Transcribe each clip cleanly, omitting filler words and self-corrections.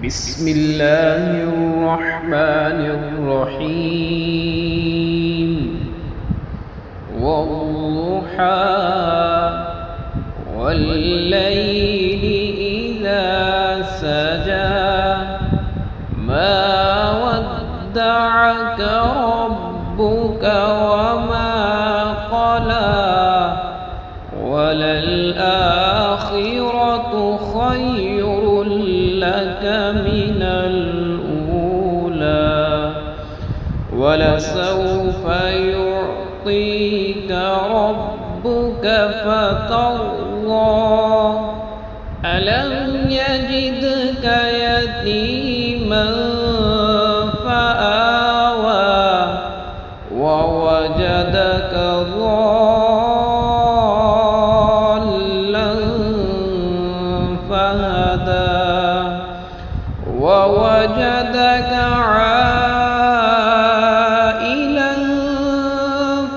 بسم الله الرحمن الرحيم والضحى والليل إذا سجى ما ودعك ربك وما قلى وللآخرة خير لك من الأولى ولسوف يعطيك ربك فترضى ألم يجدك يتيما فآوى ووجدك ضالا فهدى ووجدك عائلا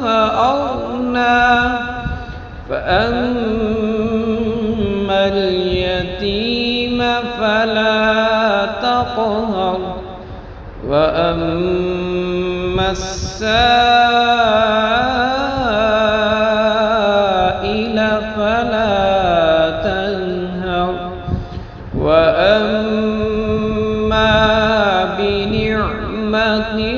فأغنى فأما اليتيم فلا تقهر وأما السائل فلا تنهر وأما بنعمة